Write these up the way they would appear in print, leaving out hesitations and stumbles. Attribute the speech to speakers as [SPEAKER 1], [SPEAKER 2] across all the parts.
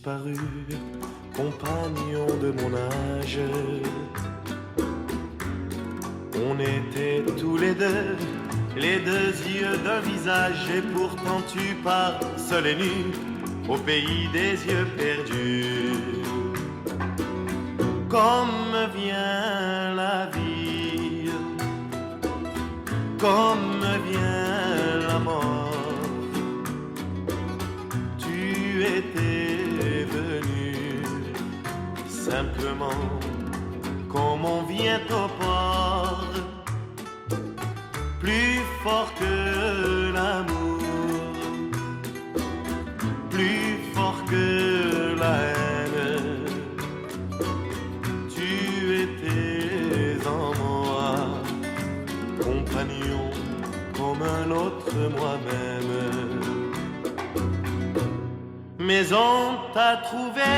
[SPEAKER 1] disparu, compagnon de mon âge. On était tous les deux yeux d'un visage, et pourtant tu pars seul et nu au pays des yeux perdus. Comme vient la vie, comme vient la mort, tu étais venu simplement comme on vient au port, plus fort que l'amour, plus fort que la haine. Tu étais en moi, compagnon comme un autre moi-même. Mais on t'a trouvé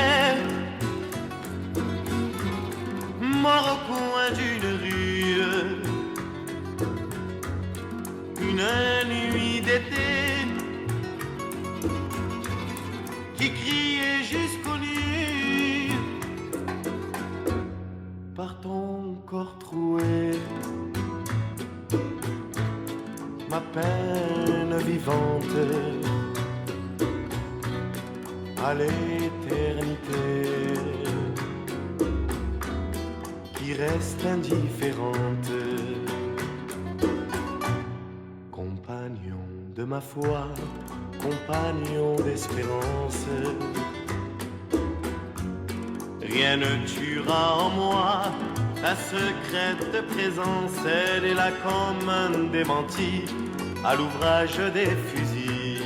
[SPEAKER 1] mort au coin d'une rue, une nuit d'été qui criait jusqu'aux nues par ton corps troué, ma peine vivante à l'éternité qui reste indifférente. Compagnon de ma foi, compagnon d'espérance, rien ne tuera en moi ta secrète présence. Elle est là comme un démenti à l'ouvrage des fusils.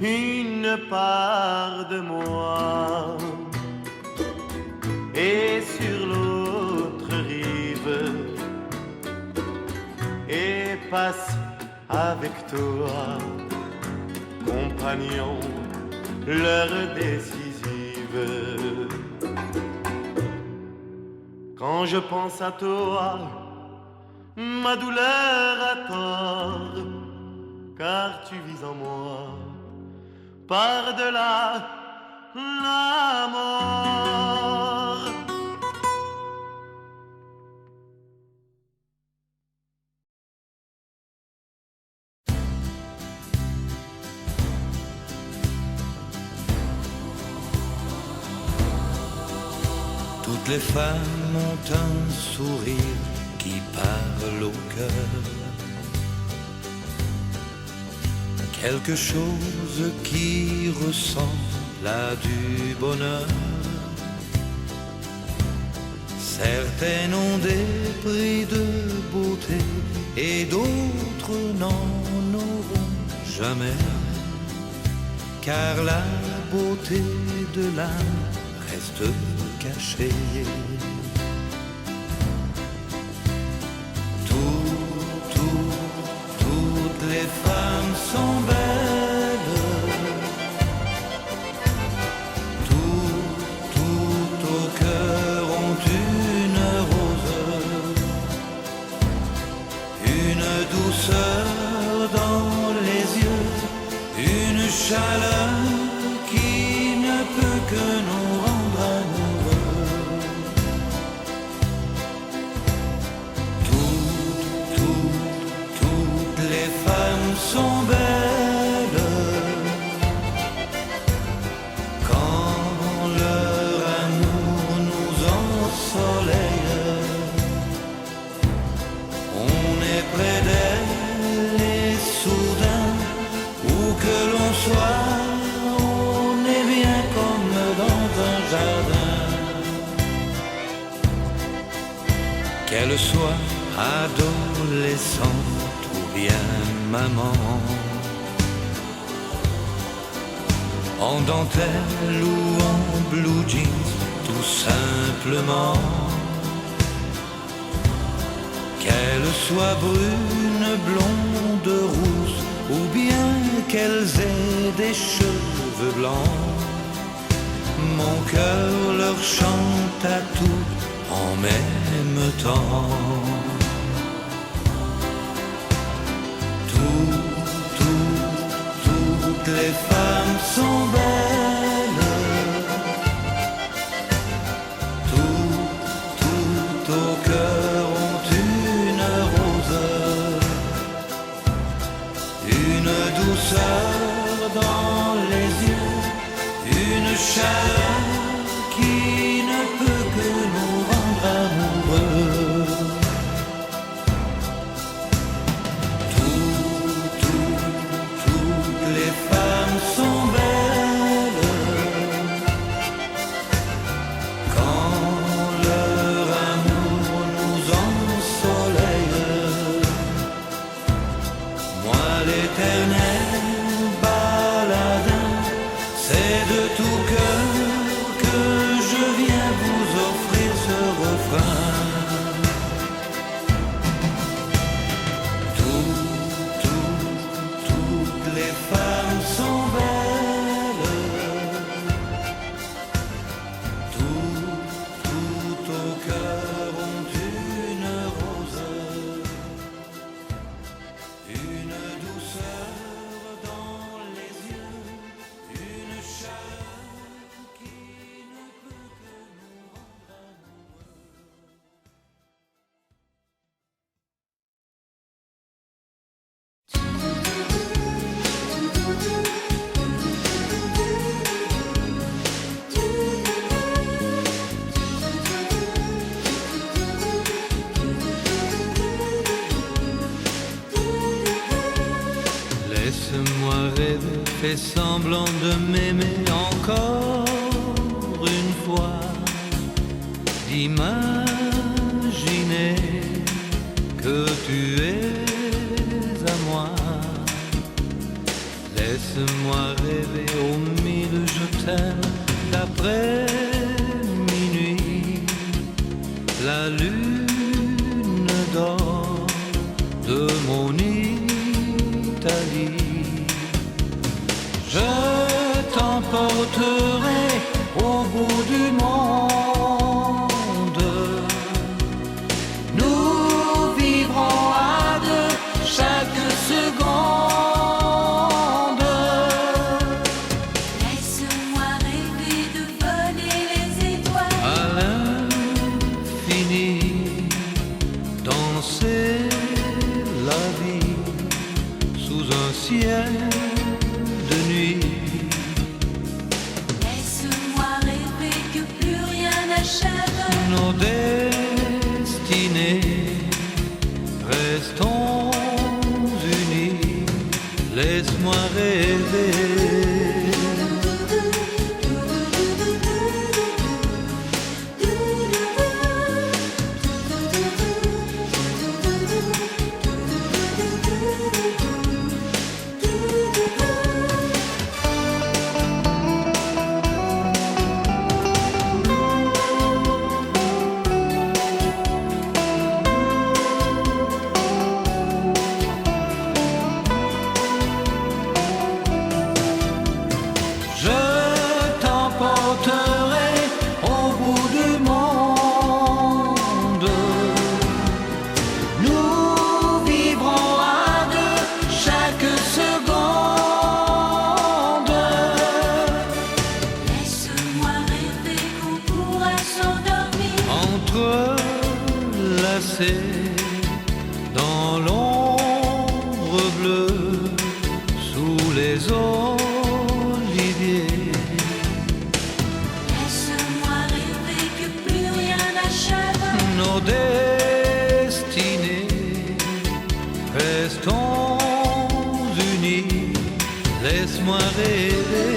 [SPEAKER 1] Une part de moi et sur l'autre rive, et passe avec toi, compagnon, l'heure décisive. Quand je pense à toi, ma douleur a tort, car tu vis en moi, par-delà la mort.
[SPEAKER 2] Toutes les femmes ont un sourire qui parle au cœur, quelque chose qui ressemble à du bonheur. Certaines ont des prix de beauté et d'autres n'en auront jamais, car la beauté de l'âme reste cachée. Toutes les femmes sont belles, tout au cœur ont une rose, une douceur dans les yeux, une chaleur qui ne peut que nous rendre amoureux. Toutes les femmes sont belles quand leur amour nous ensoleille. On est près d'elles et soudain, où que l'on soit, on est bien comme dans un jardin. Qu'elle soit adolescente ou bien maman, en dentelle ou en blue jeans, tout simplement. Qu'elle soit brune, blonde, rousse, ou bien qu'elles aient des cheveux blancs, mon cœur leur chante à tout en même temps. Toutes les femmes sont belles. fais semblant de m'aimer encore une fois, d'imaginer que tu es à moi. Laisse-moi rêver au mille je t'aime d'après minuit. La lune d'or de mon Italie. Je t'emporterai au bout du monde. Nous vivrons à deux chaque seconde.
[SPEAKER 3] Laisse-moi rêver de voler les étoiles
[SPEAKER 2] À l'infini, danser la vie sous un ciel de nuit.
[SPEAKER 3] Laisse-moi rêver que plus rien n'achève
[SPEAKER 2] Nos destinées, restons unis. Laisse-moi rêver. Je t'emporterai au bout du monde. Nous vivrons à deux chaque seconde.
[SPEAKER 3] Laisse-moi rêver qu'on pourra s'endormir
[SPEAKER 2] Entrelacés dans l'ombre bleue sous les oliviers.
[SPEAKER 3] Laisse-moi rêver que plus rien n'achève
[SPEAKER 2] Nos destinées, restons unis. Laisse-moi rêver.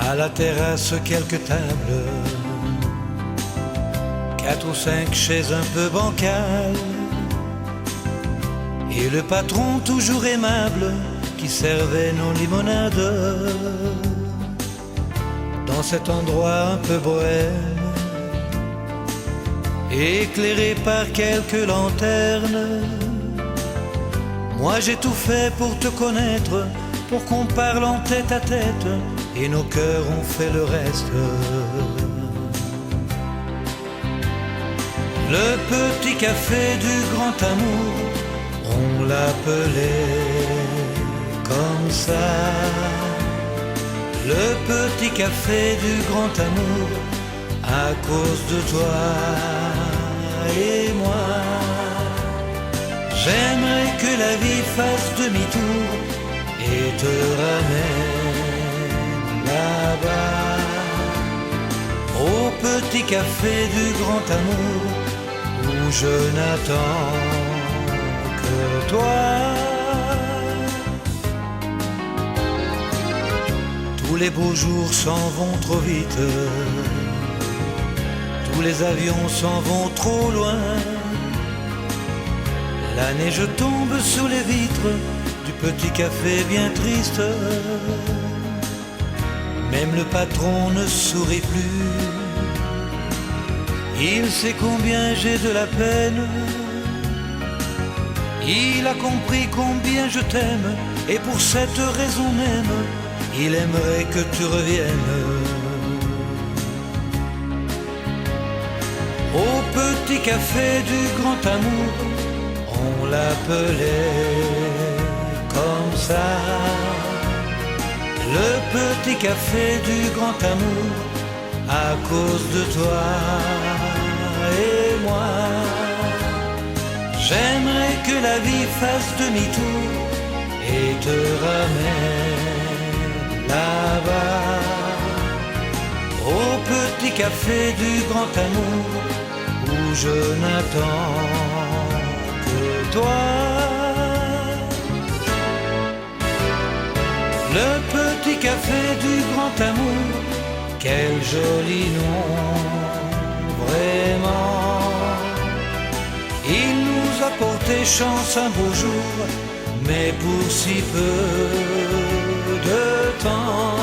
[SPEAKER 2] À la terrasse, quelques tables, 4 ou 5 chaises un peu bancales, et le patron toujours aimable qui servait nos limonades. Dans cet endroit un peu bohème, éclairé par quelques lanternes, moi j'ai tout fait pour te connaître, pour qu'on parle en tête à tête, et nos cœurs ont fait le reste. Le petit café du grand amour, on l'appelait comme ça. Le petit café du grand amour, à cause de toi et moi. J'aimerais que la vie fasse demi-tour et te ramène là-bas, au petit café du grand amour, où je n'attends que toi. Tous les beaux jours s'en vont trop vite, tous les avions s'en vont trop loin. La neige tombe sous les vitres du petit café bien triste. Même le patron ne sourit plus. Il sait combien j'ai de la peine. Il a compris combien je t'aime, et pour cette raison même, il aimerait que tu reviennes. Au petit café du grand amour, on l'appelait comme ça. Le petit café du grand amour, à cause de toi et moi. J'aimerais que la vie fasse demi-tour et te ramène là-bas, au petit café du grand amour, où je n'attends que toi. Le petit café du grand amour, quel joli nom, vraiment. Il nous a porté chance un beau jour, mais pour si peu de temps.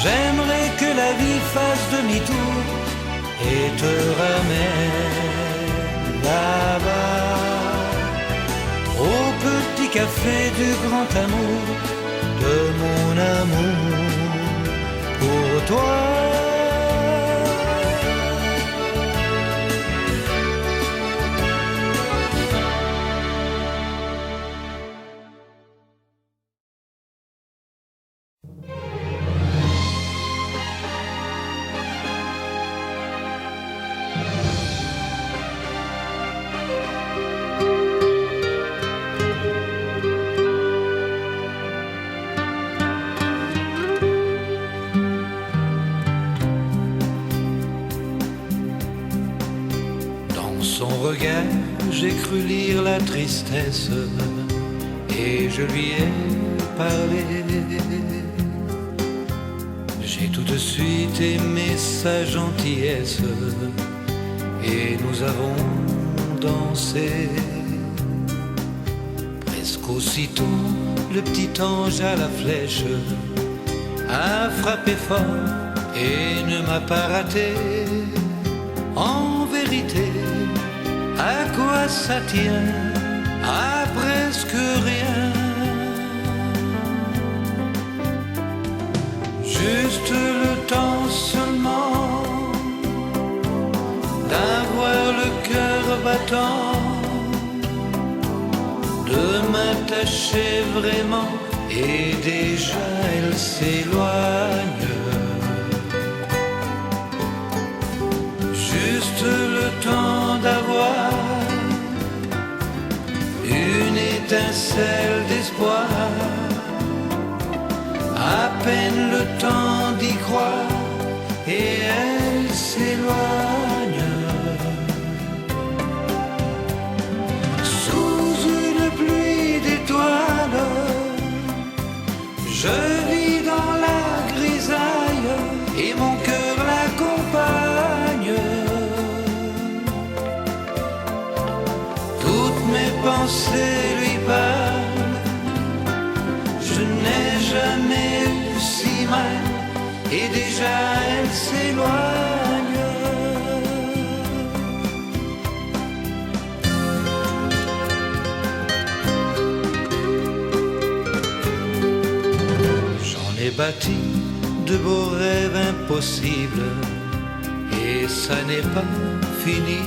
[SPEAKER 2] J'aimerais que la vie fasse demi-tour et te ramène là-bas, au petit café du grand amour, de mon amour pour toi. Son regard, j'ai cru lire la tristesse, et je lui ai parlé. J'ai tout de suite aimé sa gentillesse, et nous avons dansé. Presque aussitôt, le petit ange à la flèche a frappé fort et ne m'a pas raté. En vérité, à quoi ça tient? À presque rien. Juste le temps seulement d'avoir le cœur battant, de m'attacher vraiment, et déjà elle s'éloigne. Juste le temps d'avoir une étincelle d'espoir, à peine le temps d'y croire, et elle s'éloigne. Sous une pluie d'étoiles, je vis dans la grisaille, et mon cœur l'accompagne. Toutes mes pensées lui parlent, je n'ai jamais eu si mal, et déjà elle s'éloigne. J'en ai bâti de beaux rêves impossibles, et ça n'est pas fini.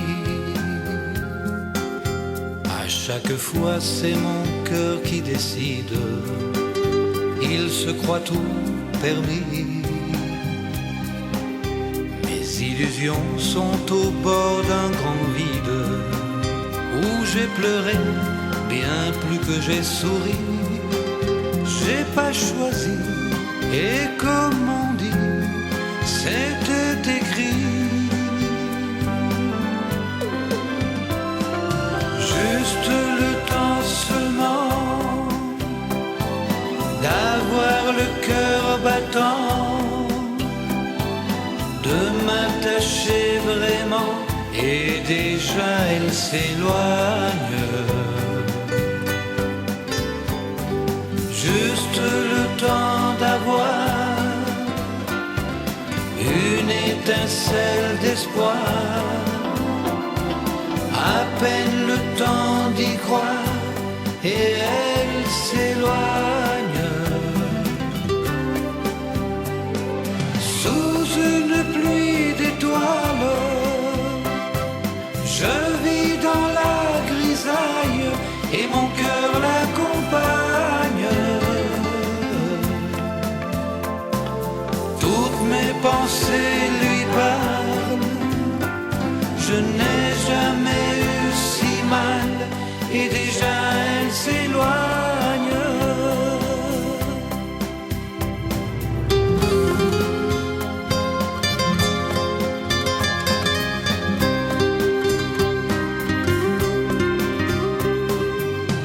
[SPEAKER 2] À chaque fois c'est mon cœur qui décide, il se croit tout permis. Mes illusions sont au bord d'un grand vide, où j'ai pleuré bien plus que j'ai souri. J'ai pas choisi, et comme on dit, c'était écrit. Juste le temps seulement d'avoir le cœur battant, de m'attacher vraiment, et déjà elle s'éloigne. Juste le temps d'avoir une étincelle d'espoir, à peine le temps d'y croire, et elle s'éloigne. Sous une pluie d'étoiles,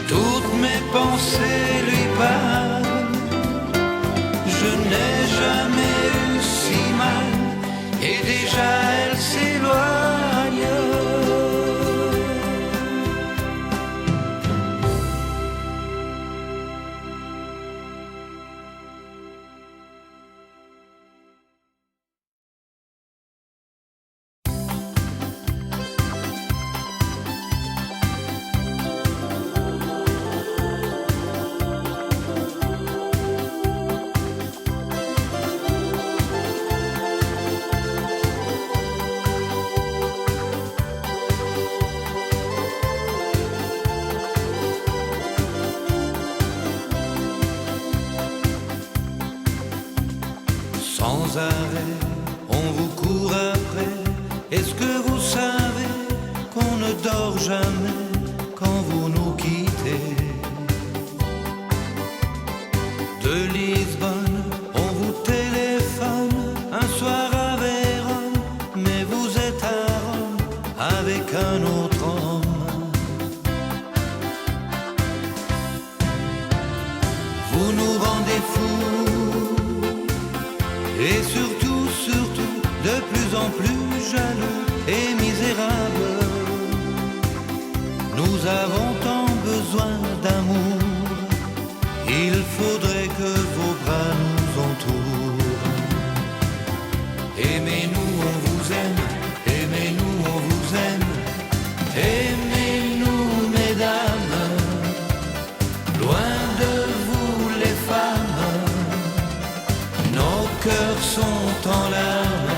[SPEAKER 2] toutes mes pensées lui parlent. Je n'ai jamais eu si mal, et déjà elle s'éloigne. Sans arrêt, on vous court après. Est-ce que vous savez qu'on ne dort jamais quand vous nous quittez? De Lisbonne, on vous téléphone un soir à Vérone, mais vous êtes à Rome avec un autre homme. Vous nous rendez fous. Et surtout, surtout, de plus en plus jaloux et misérables. Nous avons tant besoin d'amour, il faudrait que vos bras nous entourent. Aimez-nous, on vous aime, aimez-nous, on vous aime. Aimez-nous, mesdames, loin de vous les femmes. Nos cœurs sont en larmes.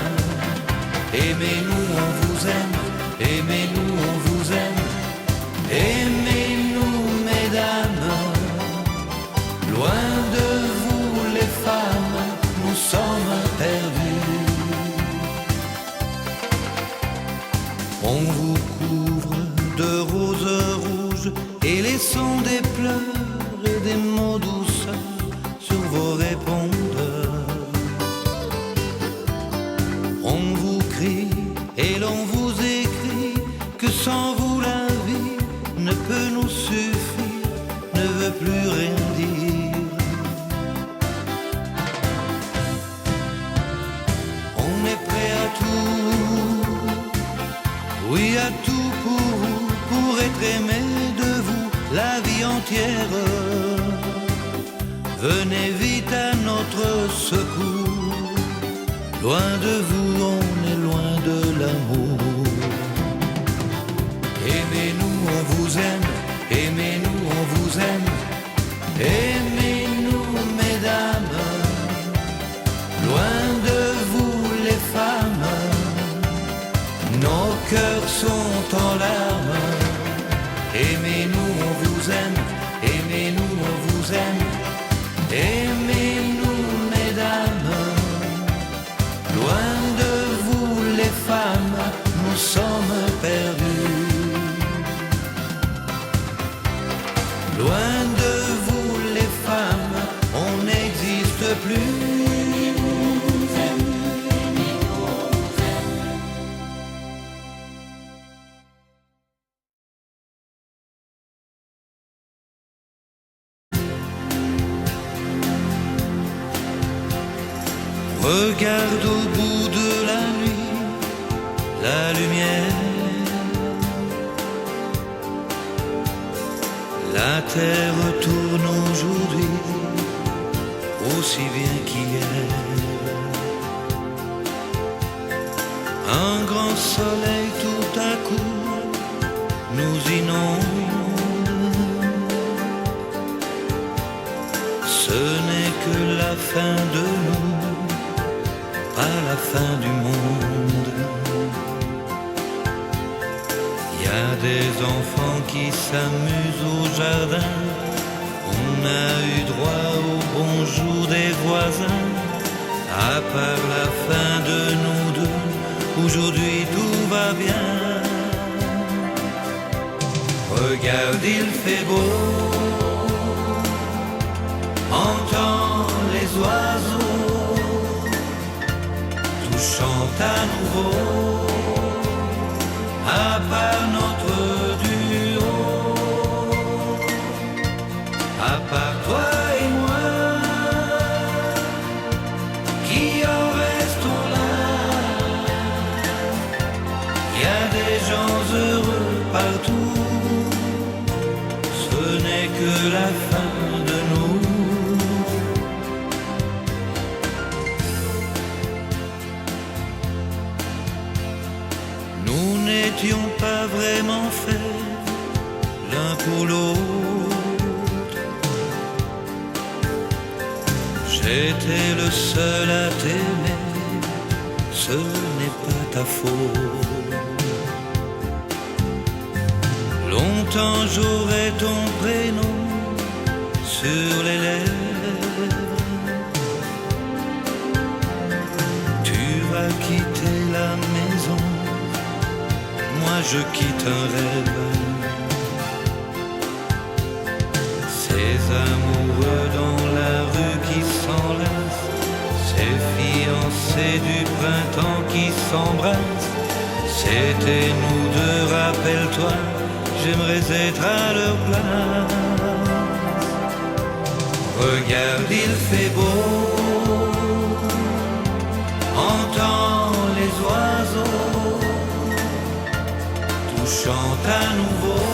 [SPEAKER 2] Aimez-nous, on vous aime. Aimez-nous, on vous aime. Aimez-nous, mesdames. Loin de vous les femmes, nous sommes perdus. On vous couvre de roses rouges et laissons des pleurs et des mots douceurs sur vos répondeurs. On vous crie et l'on vous écrit que sans vous la vie ne peut nous suffire, ne veut plus rien dire. On est prêt à tout, oui à tout pour vous, pour être aimé de vous la vie entière. Venez vite à notre secours, loin de vous on est loin de l'amour. Aimez-nous, on vous aime, aimez-nous, on vous aime. Aimez-nous, mesdames, loin de vous les femmes. Nos cœurs sont en larmes. Aimez-nous, on vous aime, aimez-nous, on vous aime. Aimez-nous, mesdames, loin de vous les femmes, nous sommes perdus. Loin de vous les femmes, on n'existe plus. Regarde au bout de la nuit la lumière. La terre tourne aujourd'hui aussi bien qu'hier. Un grand soleil tout à coup nous inonde. Ce n'est que la fin de nous, pas la fin du monde. Y a des enfants qui s'amusent au jardin. On a eu droit au bonjour des voisins. À part la fin de nous deux, aujourd'hui tout va bien. Regarde, il fait beau. Entends les oiseaux, tout chante à nouveau. À part notre duo, pour l'autre. J'étais le seul à t'aimer, ce n'est pas ta faute. Longtemps j'aurai ton prénom sur les lèvres. Tu vas quitter la maison, moi je quitte un rêve. Ces amoureux dans la rue qui s'enlacent, ces fiancés du printemps qui s'embrassent, c'était nous deux, rappelle-toi, j'aimerais être à leur place. Regarde, il fait beau, entends les oiseaux, tout chante à nouveau,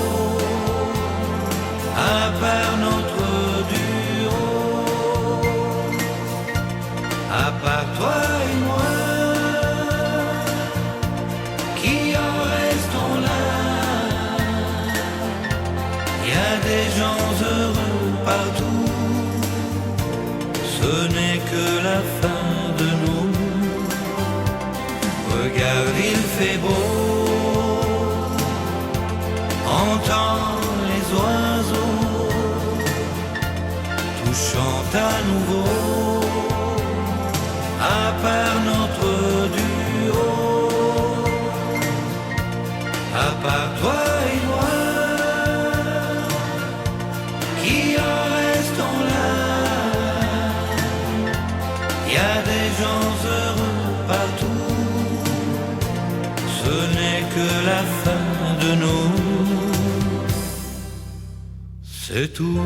[SPEAKER 2] à part notre duo, à part toi et moi, qui en restons là. Y a des gens heureux partout, ce n'est que la fin de nous. Regarde, il fait beau, entends les oiseaux, tout chante à nouveau, à part notre duo, à part toi et moi, qui en restons là. Y a des gens heureux partout, ce n'est que la fin de nous. C'est tout.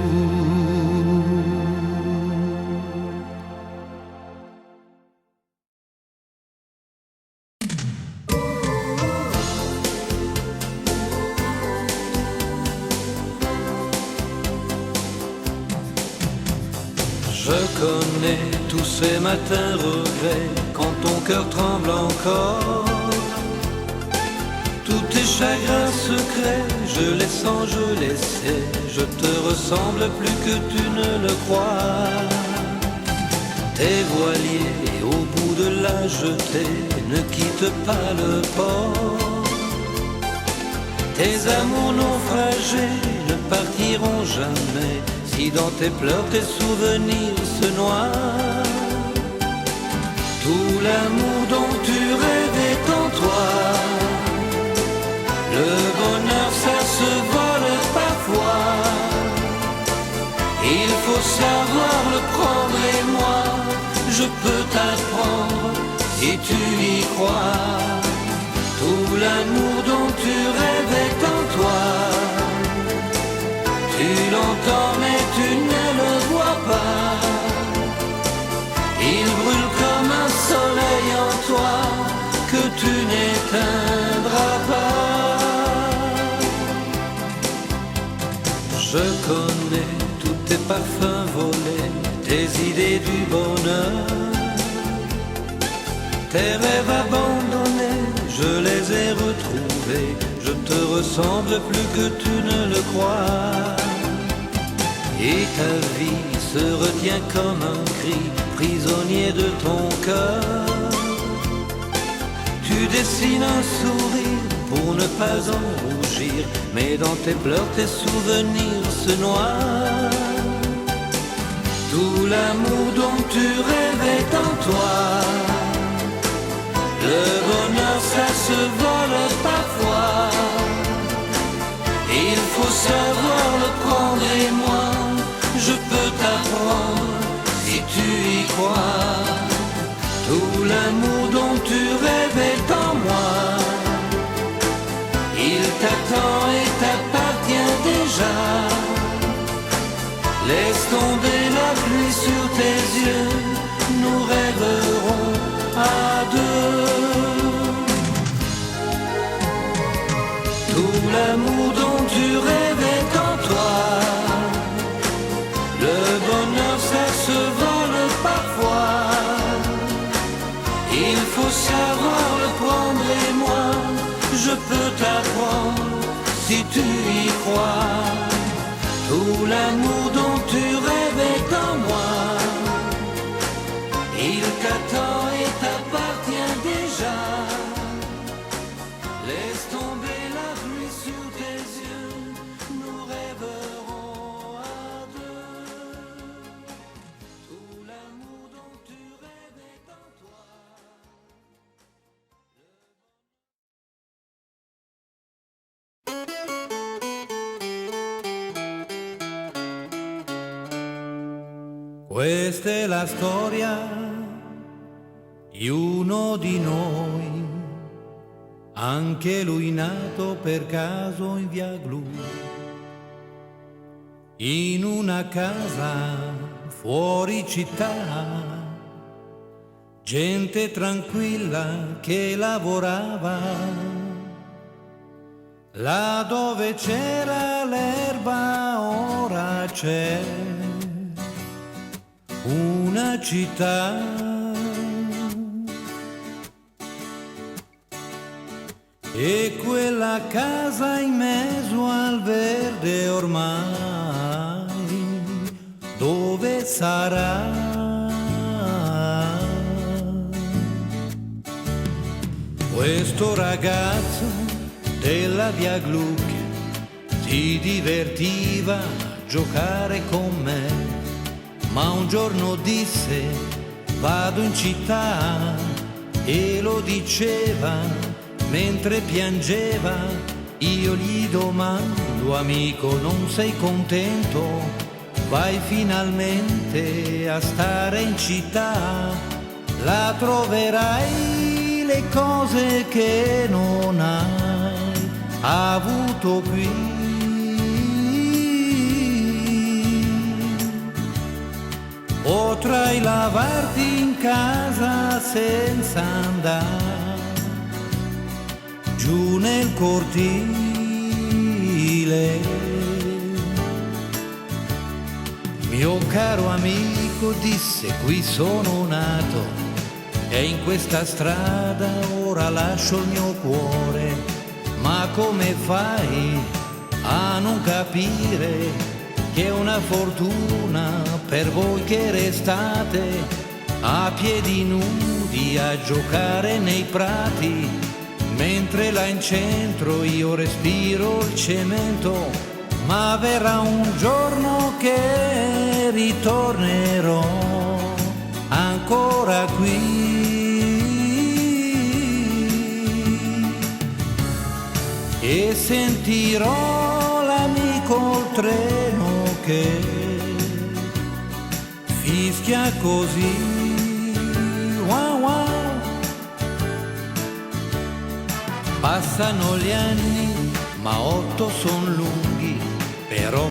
[SPEAKER 2] Je connais tous ces matins regrets, quand ton cœur tremble encore. Tous tes chagrins secrets, je les sens, je les sais. Je te ressemble plus que tu ne le crois. Tes voiliers au bout de la jetée ne quittent pas le port. Tes amours naufragés ne partiront jamais, si dans tes pleurs tes souvenirs se noient. Tout l'amour dont tu rêves est en toi. Le bonheur ça se vole parfois. Il faut savoir le prendre et moi je peux t'apprendre si tu y crois. Tout l'amour dont tu rêves est en toi. Tu l'entends mais tu ne le vois pas. Il brûle comme un soleil en toi que tu n'éteindras pas. Je connais tous tes parfums volés, tes idées du bonheur. Tes rêves abandonnés, je les ai retrouvés. Je te ressemble plus que tu ne le crois. Et ta vie se retient comme un cri, prisonnier de ton cœur. Tu dessines un sourire pour ne pas en rougir, mais dans tes pleurs tes souvenirs se noient. Tout l'amour dont tu rêves est en toi. Le bonheur ça se vole parfois. Il faut savoir le prendre et moi je peux t'apprendre si tu y crois. Tout l'amour dont tu rêves est en moi. Il t'attend et t'appartient déjà. Laisse tomber la pluie sur tes yeux, nous rêverons à deux. Tout l'amour dont tu rêves est en toi. y crois. Tout l'amour dont tu rêvais en moi, il t'attend et t'appartient déjà. Laisse tomber la pluie sur tes yeux, nous rêverons à deux. Tout l'amour dont tu rêvais en toi. Questa è la storia di uno di noi, anche lui nato per caso in via Glu, in una casa fuori città, gente tranquilla che lavorava, là dove c'era l'erba ora c'è una città. E quella casa in mezzo al verde ormai, dove sarà? Questo ragazzo della via Gluck si divertiva a giocare con me, ma un giorno disse vado in città, e lo diceva mentre piangeva. Io gli domando, amico, non sei contento? Vai finalmente a stare in città, là troverai le cose che non hai avuto qui. Potrai lavarti in casa senza andare giù nel cortile. Mio caro amico, disse, qui sono nato e in questa strada ora lascio il mio cuore. Ma come fai a non capire che è una fortuna per voi che restate a piedi nudi a giocare nei prati, mentre là in centro io respiro il cemento? Ma verrà un giorno che ritornerò ancora qui e sentirò l'amico il treno che fischia così, wow wow. Passano gli anni, ma 8 son lunghi, però